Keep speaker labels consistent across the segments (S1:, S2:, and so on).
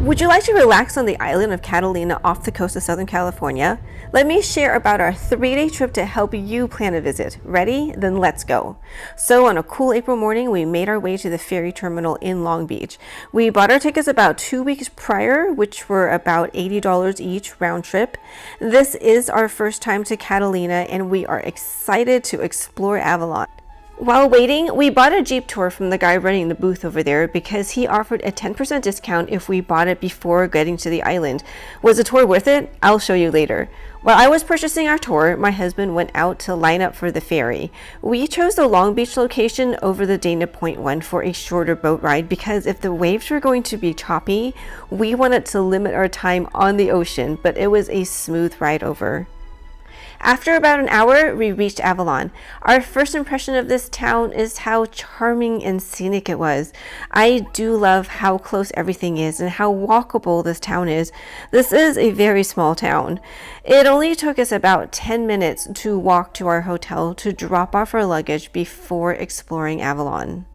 S1: Would you like to relax on the island of Catalina off the coast of Southern California? Let me share about our 3-day trip to help you plan a visit. Ready? Then let's go. So on a cool April morning, we made our way to the ferry terminal in Long Beach. We bought our tickets about 2 weeks prior, which were about $80 each round trip. This is our first time to Catalina and we are excited to explore Avalon. While waiting, we bought a Jeep tour from the guy running the booth over there because he offered a 10% discount if we bought it before getting to the island. Was the tour worth it? I'll show you later. While I was purchasing our tour, my husband went out to line up for the ferry. We chose the Long Beach location over the Dana Point one for a shorter boat ride because if the waves were going to be choppy, we wanted to limit our time on the ocean, but it was a smooth ride over. After about an hour, we reached Avalon. Our first impression of this town is how charming and scenic it was. I do love how close everything is and how walkable this town is. This is a very small town. It only took us about 10 minutes to walk to our hotel to drop off our luggage before exploring Avalon.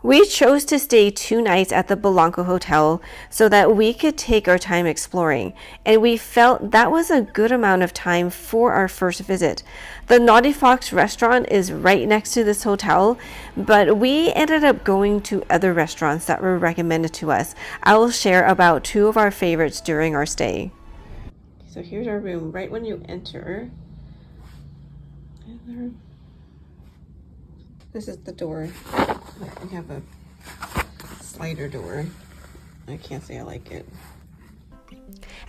S1: We chose to stay 2 nights at the Blanco Hotel so that we could take our time exploring, and we felt that was a good amount of time for our first visit. The Naughty Fox restaurant is right next to this hotel, but we ended up going to other restaurants that were recommended to us. I will share about 2 of our favorites during our stay. So here's our room right when you enter. This is the door. We have a slider door. I can't say I like it.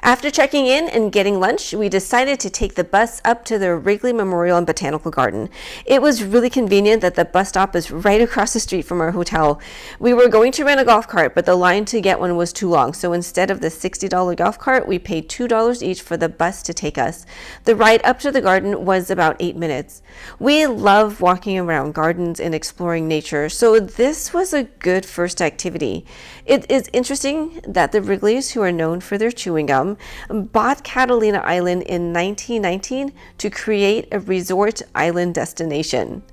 S1: After checking in and getting lunch, we decided to take the bus up to the Wrigley Memorial and Botanical Garden. It was really convenient that the bus stop is right across the street from our hotel. We were going to rent a golf cart, but the line to get one was too long, so instead of the $60 golf cart, we paid $2 each for the bus to take us. The ride up to the garden was about 8 minutes. We love walking around gardens and exploring nature, so this was a good first activity. It is interesting that the Wrigleys, who are known for their chewing gum, bought Catalina Island in 1919 to create a resort island destination.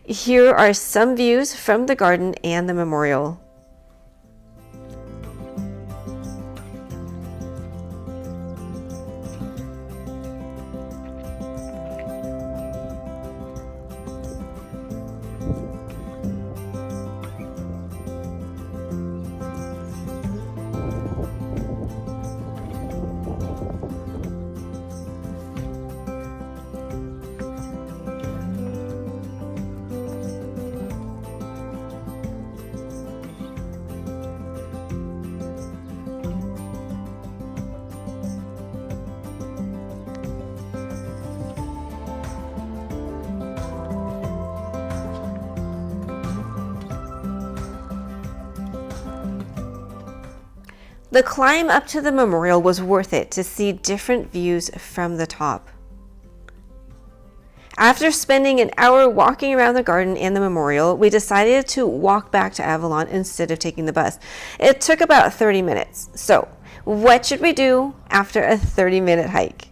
S1: Here are some views from the garden and the memorial. The climb up to the memorial was worth it to see different views from the top. After spending an hour walking around the garden and the memorial, we decided to walk back to Avalon instead of taking the bus. It took about 30 minutes. So, what should we do after a 30-minute hike?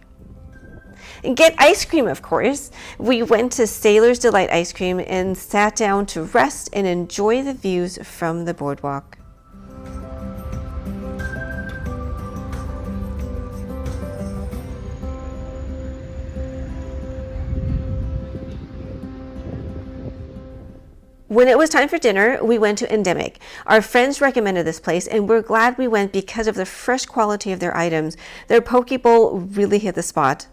S1: Get ice cream, of course. We went to Sailor's Delight Ice Cream and sat down to rest and enjoy the views from the boardwalk. When it was time for dinner, we went to Endemic. Our friends recommended this place and we're glad we went because of the fresh quality of their items. Their poke bowl really hit the spot.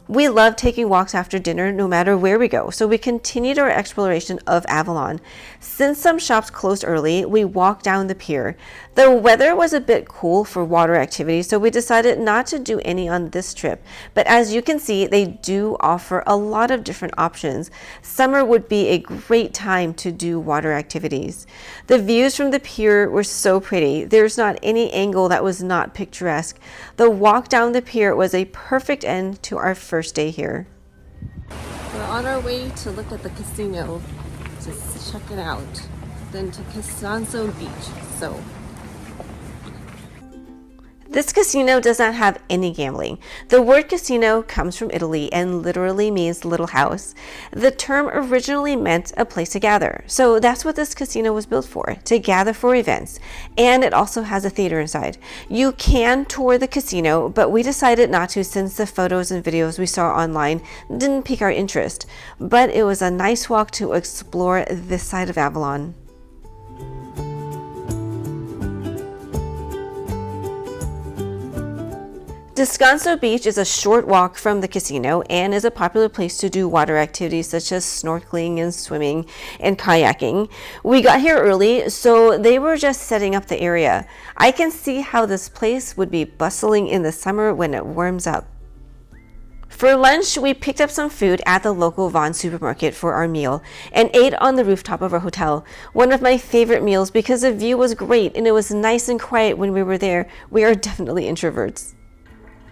S1: We love taking walks after dinner no matter where we go, so we continued our exploration of Avalon. Since some shops closed early, we walked down the pier. The weather was a bit cool for water activities, so we decided not to do any on this trip. But as you can see, they do offer a lot of different options. Summer would be a great time to do water activities. The views from the pier were so pretty. There's not any angle that was not picturesque. The walk down the pier was a perfect end to our first day here. We're on our way to look at the casino, to check it out, then to Casanzo Beach. So This casino does not have any gambling. The word casino comes from Italy and literally means little house. The term originally meant a place to gather. So that's what this casino was built for, to gather for events. And it also has a theater inside. You can tour the casino, but we decided not to since the photos and videos we saw online didn't pique our interest. But it was a nice walk to explore this side of Avalon. Descanso Beach is a short walk from the casino and is a popular place to do water activities such as snorkeling and swimming and kayaking. We got here early, so they were just setting up the area. I can see how this place would be bustling in the summer when it warms up. For lunch, we picked up some food at the local Vons supermarket for our meal and ate on the rooftop of our hotel. One of my favorite meals because the view was great and it was nice and quiet when we were there. We are definitely introverts.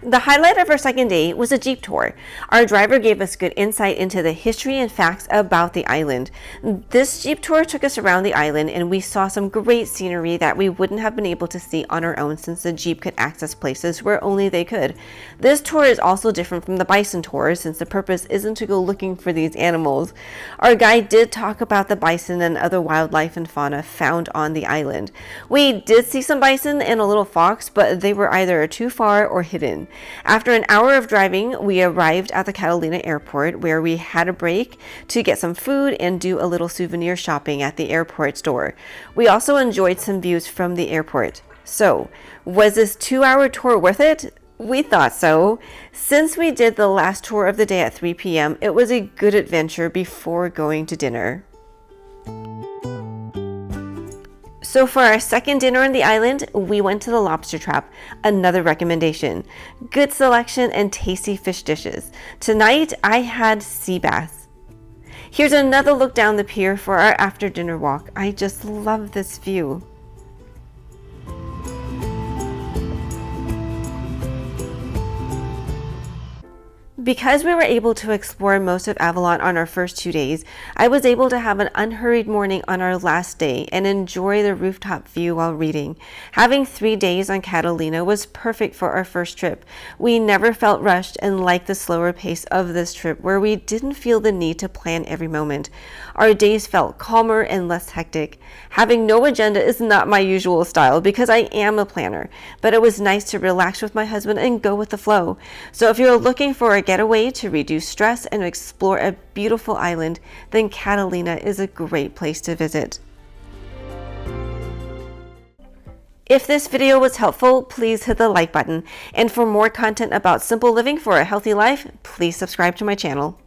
S1: The highlight of our second day was a Jeep tour. Our driver gave us good insight into the history and facts about the island. This Jeep tour took us around the island and we saw some great scenery that we wouldn't have been able to see on our own since the Jeep could access places where only they could. This tour is also different from the bison tour since the purpose isn't to go looking for these animals. Our guide did talk about the bison and other wildlife and fauna found on the island. We did see some bison and a little fox, but they were either too far or hidden. After an hour of driving, we arrived at the Catalina airport where we had a break to get some food and do a little souvenir shopping at the airport store. We also enjoyed some views from the airport. So, was this 2-hour tour worth it? We thought so. Since we did the last tour of the day at 3 p.m., it was a good adventure before going to dinner. So for our second dinner on the island, we went to the Lobster Trap, another recommendation. Good selection and tasty fish dishes. Tonight, I had sea bass. Here's another look down the pier for our after dinner walk. I just love this view. Because we were able to explore most of Avalon on our first 2 days, I was able to have an unhurried morning on our last day and enjoy the rooftop view while reading. Having 3 days on Catalina was perfect for our first trip. We never felt rushed and liked the slower pace of this trip where we didn't feel the need to plan every moment. Our days felt calmer and less hectic. Having no agenda is not my usual style because I am a planner, but it was nice to relax with my husband and go with the flow. So if you're looking for a getaway to reduce stress and explore a beautiful island, then Catalina is a great place to visit. If this video was helpful, please hit the like button. And for more content about simple living for a healthy life, please subscribe to my channel.